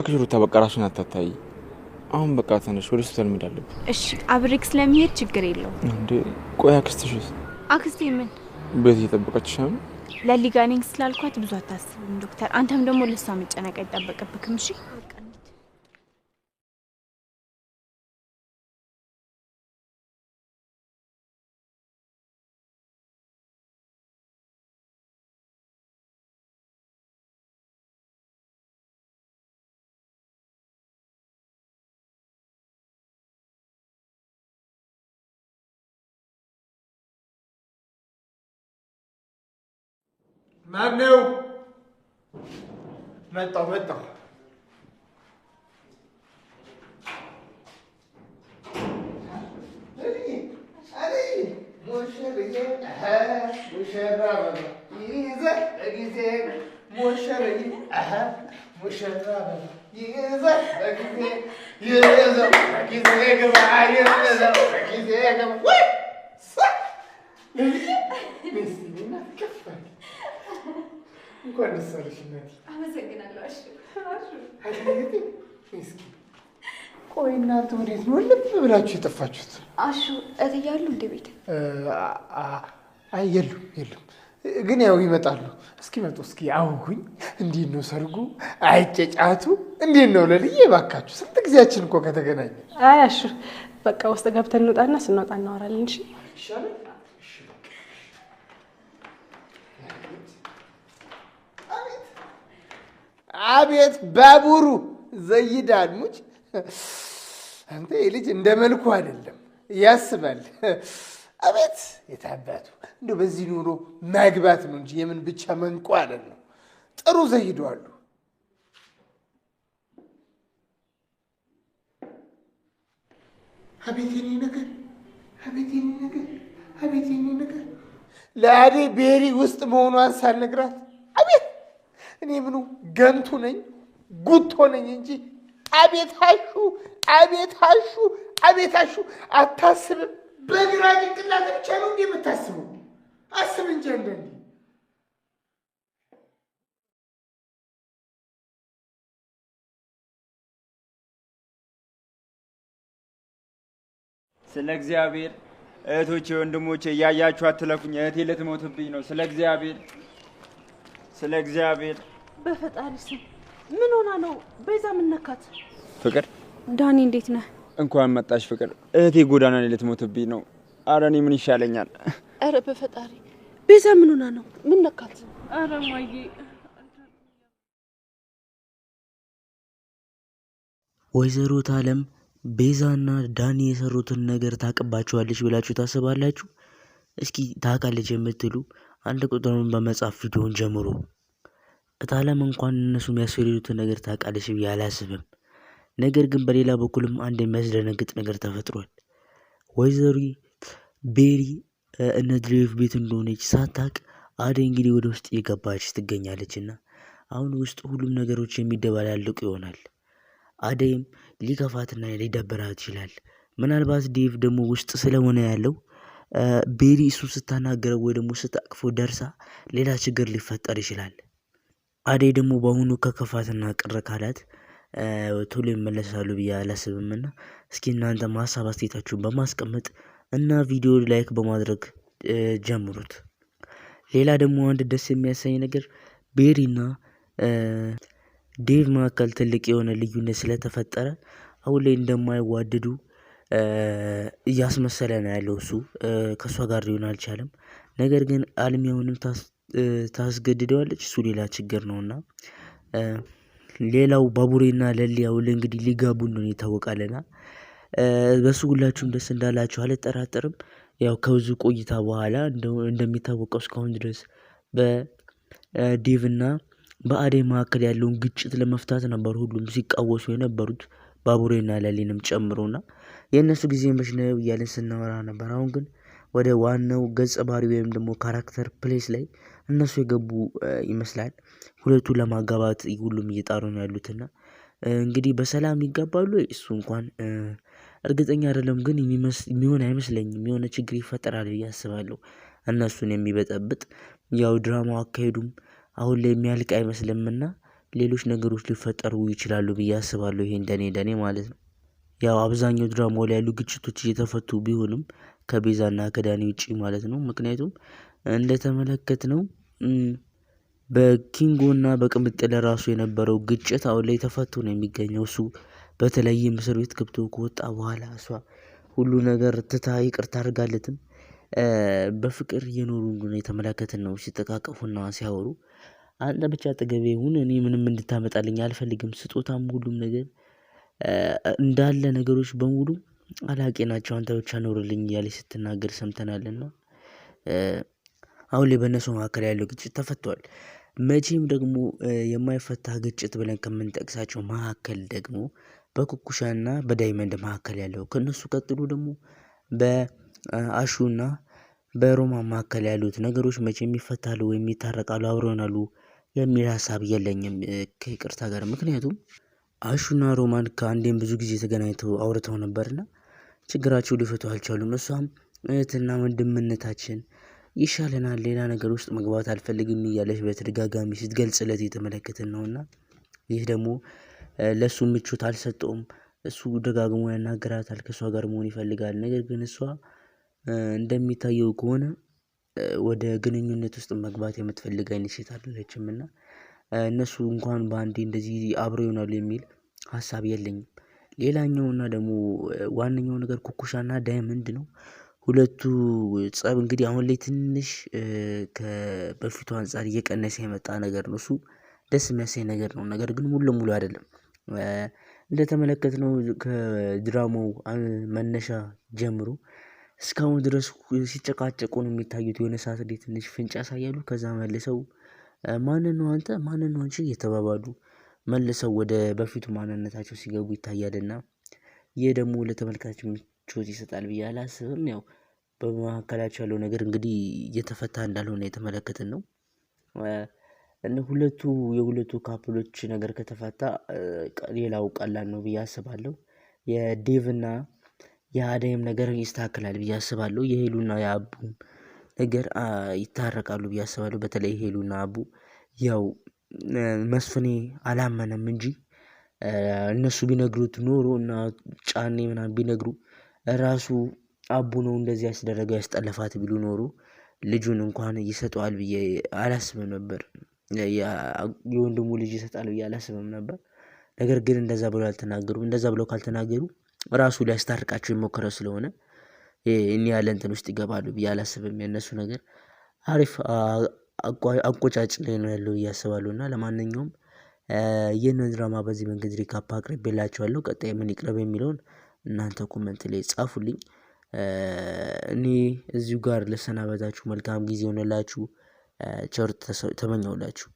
ክሽሩታ በቃ ራስሽን አታታይ። አሁን በቃ ተነሽ፣ ወደ ሆስፒታል መሄድ አለብን። እሺ አብሬክ ስለሚሄድ ችግር የለውም። እንዴ ቆይ አክስትሽስ? አክስቴ ምን ቤት እየጠበቀችሽ ነው? ለሊጋኒንግ ስላልኳት ብዙ አታስብም ዶክተር። አንተም ደግሞ ለሷ መጨነቅ አይጠበቅብክም። እሺ ማነው? መጣሁ። እንኳን ደስ አለሽ እናቴ። አመሰግናለሁ። እሺ ቆይ እናንተ ወዴት ነው ልብ ብላችሁ የጠፋችሁት? አሹ እትያሉ እንደ ቤት? አይ የሉም። ግን ያው ይመጣሉ። እስኪመጡ እስኪ አውጉኝ። እንዴት ነው ሰርጉ? አይጨጫቱ እንዴት ነው ለልዬ? እባካችሁ ስንት ጊዜያችን እኮ ከተገናኘ። አይ አሹ በቃ ውስጥ ገብተን እንውጣና ስንወጣ እናወራለን። እሺ ይሻላል። አቤት ባቡሩ ዘይዳል ሙጭ። አንተ ልጅ እንደ መልኩ አይደለም ያስባል። አቤት የታባቱ እንደው በዚህ ኑሮ ማግባት ነው እንጂ የምን ብቻ መንቆ አይደለም። ጥሩ ዘይደዋሉ። አቤት የኔ ነገር ለአዴ ቤሪ ውስጥ መሆኗን ሳልነግራት አቤት እኔ ምኑ ገንቱ ነኝ ጉቶ ነኝ እንጂ አቤት አሹ አታስብም። በግራ ጭንቅላት ብቻ ነው እንዴ የምታስበው? አስብ እንጂ አንዳንዴ። ስለ እግዚአብሔር እህቶቼ ወንድሞቼ እያያችሁ አትለፉኝ። እህቴ ልትሞትብኝ ነው። ስለ እግዚአብሔር በፈጣሪ ስም ምን ሆና ነው? ቤዛ ምን ነካት? ፍቅር ዳኒ እንዴት ነህ? እንኳን መጣሽ ፍቅር። እህቴ ጎዳና ላይ ልትሞትብኝ ነው። ኧረ እኔ ምን ይሻለኛል? ኧረ በፈጣሪ ቤዛ ምን ሆና ነው? ምን ነካት? ኧረ ማዬ ወይዘሮ ታለም ቤዛና ዳኒ የሰሩትን ነገር ታውቅባቸዋለች ብላችሁ ታስባላችሁ? እስኪ ታውቃለች የምትሉ አንድ ቁጥሩን በመጻፍ ቪዲዮውን ጀምሩ። እታለም እንኳን እነሱ የሚያስፈልጉትን ነገር ታውቃለች ብዬ አላስብም። ነገር ግን በሌላ በኩልም አንድ የሚያስደነግጥ ነገር ተፈጥሯል። ወይዘሮ ቤሪ እነ ድሬቭ ቤት እንደሆነች ሳታውቅ አደይ እንግዲህ ወደ ውስጥ እየገባች ትገኛለችና አሁን ውስጥ ሁሉም ነገሮች የሚደባላለቁ ይሆናል። አደይም ሊከፋትና ሊደበራት ይችላል። ምናልባት ዴቭ ደግሞ ውስጥ ስለሆነ ያለው ቤሪ እሱ ስታናገረው ወይ ደግሞ ስታቅፎ ደርሳ ሌላ ችግር ሊፈጠር ይችላል። አደይ ደግሞ በአሁኑ ከከፋትና ቅር ካላት ቶሎ ይመለሳሉ ብዬ አላስብምና እስኪ እናንተ ሀሳብ አስተያየታችሁን በማስቀመጥ እና ቪዲዮ ላይክ በማድረግ ጀምሩት። ሌላ ደግሞ አንድ ደስ የሚያሰኝ ነገር ቤሪና ዴቭ መካከል ትልቅ የሆነ ልዩነት ስለተፈጠረ አሁን ላይ እንደማይዋደዱ እያስመሰለ ነው ያለው። እሱ ከእሷ ጋር ሊሆን አልቻለም። ነገር ግን አልሚያውንም ታስገድደዋለች። እሱ ሌላ ችግር ነውና ሌላው ባቡሬና ለሊ አሁን ላይ እንግዲህ ሊጋቡ እንደሆነ ይታወቃልና በሱ ሁላችሁም ደስ እንዳላችሁ አልጠራጠርም። ያው ከብዙ ቆይታ በኋላ እንደሚታወቀው እስካሁን ድረስ በዴቭና በአደይ መካከል ያለውን ግጭት ለመፍታት ነበር ሁሉም ሲቃወሱ የነበሩት ባቡሬና ለሊንም ጨምሮና የእነሱ ጊዜ መች ነው እያለን ስናወራ ነበር። አሁን ግን ወደ ዋናው ገጸ ባህሪ ወይም ደግሞ ካራክተር ፕሌስ ላይ እነሱ የገቡ ይመስላል። ሁለቱ ለማጋባት ሁሉም እየጣሩ ነው ያሉትና እንግዲህ በሰላም ይጋባሉ እሱ እንኳን እርግጠኛ አይደለም። ግን የሚሆን አይመስለኝም። የሆነ ችግር ይፈጠራል ብዬ አስባለሁ። እነሱን የሚበጠብጥ ያው ድራማው አካሄዱም አሁን ላይ የሚያልቅ አይመስልምና ሌሎች ነገሮች ሊፈጠሩ ይችላሉ ብዬ አስባለሁ። ይሄ እንደኔ ማለት ነው። ያው አብዛኛው ድራማው ላይ ያሉ ግጭቶች እየተፈቱ ቢሆንም ከቤዛና ከዳኒ ውጪ ማለት ነው። ምክንያቱም እንደተመለከትነው በኪንጎና በቅምጥል ራሱ የነበረው ግጭት አሁን ላይ ተፈቶ ነው የሚገኘው። እሱ በተለይም እስር ቤት ገብቶ ከወጣ በኋላ እሷ ሁሉ ነገር ትታ ይቅርታ አድርጋለትም በፍቅር እየኖሩ እንደሆነ የተመለከትን ነው። ሲተቃቀፉና ሲያወሩ አንተ ብቻ አጠገቤ ሁን፣ እኔ ምንም እንድታመጣልኝ አልፈልግም፣ ስጦታም ሁሉም ነገር እንዳለ ነገሮች በሙሉ አላቂ ናቸው፣ አንተ ብቻ ኖርልኝ እያለች ስትናገር ሰምተናልና አሁን ላይ በእነሱ መካከል ያለው ግጭት ተፈቷል። መቼም ደግሞ የማይፈታ ግጭት ብለን ከምንጠቅሳቸው መካከል ደግሞ በኩኩሻና በዳይመንድ መካከል ያለው ከነሱ ቀጥሎ ደግሞ በአሹና በሮማን መካከል ያሉት ነገሮች መቼም ይፈታሉ ወይም ይታረቃሉ፣ አብረው ይሆናሉ የሚል ሀሳብ የለኝም ከይቅርታ ጋር። ምክንያቱም አሹና ሮማን ከአንዴም ብዙ ጊዜ ተገናኝተው አውርተው ነበርና ችግራቸው ሊፈቱ አልቻሉም። እሷም እህትና ወንድምነታችን ይሻለናል፣ ሌላ ነገር ውስጥ መግባት አልፈልግም እያለች በተደጋጋሚ ስትገልጽለት የተመለከትን ነውና ይህ ደግሞ ለእሱ ምቾት አልሰጠውም። እሱ ደጋግሞ ያናገራታል፣ ከእሷ ጋር መሆን ይፈልጋል። ነገር ግን እሷ እንደሚታየው ከሆነ ወደ ግንኙነት ውስጥ መግባት የምትፈልግ አይነት ሴት አይደለችም እና እነሱ እንኳን በአንዴ እንደዚህ አብረው ይሆናሉ የሚል ሀሳብ የለኝም። ሌላኛውና ደግሞ ዋነኛው ነገር ኩኩሻና ዳይመንድ ነው። ሁለቱ ጸብ እንግዲህ አሁን ላይ ትንሽ በፊቱ አንፃር እየቀነሰ የመጣ ነገር ነው። እሱ ደስ የሚያሳይ ነገር ነው። ነገር ግን ሙሉ ለሙሉ አይደለም። እንደተመለከትነው ከድራማው መነሻ ጀምሮ እስካሁን ድረስ ሲጨቃጨቁ ነው የሚታዩት። የሆነ ሰዓት ላይ ትንሽ ፍንጭ ያሳያሉ። ከዛ መልሰው ማንን ነው አንተ ማንን ነው አንቺ እየተባባሉ መልሰው ወደ በፊቱ ማንነታቸው ሲገቡ ይታያልና ይህ ደግሞ ለተመልካች ምቾት ይሰጣል ብዬ አላስብም። ያው በመካከላቸው ያለው ነገር እንግዲህ እየተፈታ እንዳልሆነ የተመለከትን ነው። የሁለቱ ካፕሎች ነገር ከተፈታ ሌላው ቀላል ነው ብዬ አስባለሁ። የዴቭና የአደይም ነገር ይስተካከላል ብዬ አስባለሁ። የሄሉና የአቡ ነገር ይታረቃሉ ብዬ አስባለሁ። በተለይ ሄሉና አቡ ያው መስፍኔ አላመነም እንጂ እነሱ ቢነግሩት ኖሮ እና ጫኔ ምናምን ቢነግሩ ራሱ አቡ ነው እንደዚህ ያስደረገው ያስጠለፋት ቢሉ ኖሮ ልጁን እንኳን ይሰጠዋል ብዬ አላስብም ነበር። የወንድሙ ልጅ ይሰጣል ብዬ አላስብም ነበር። ነገር ግን እንደዛ ብለው አልተናገሩም። እንደዛ ብለው ካልተናገሩ ራሱ ሊያስታርቃቸው የሞከረ ስለሆነ እኔ ያለ እንትን ውስጥ ይገባሉ ብዬ አላስብም። የእነሱ ነገር አሪፍ አቆጫጭ ላይ ነው ያለው ብዬ አስባለሁ። እና ለማንኛውም ይህንን ድራማ በዚህ መንገድ ሪካፕ አቅርቤላችኋለሁ። ቀጣይ ምን ይቅረብ የሚለውን እናንተ ኮመንት ላይ ጻፉልኝ። እኔ እዚሁ ጋር ልሰናበታችሁ። መልካም ጊዜ ሆነላችሁ። ቸር ተመኘውላችሁ።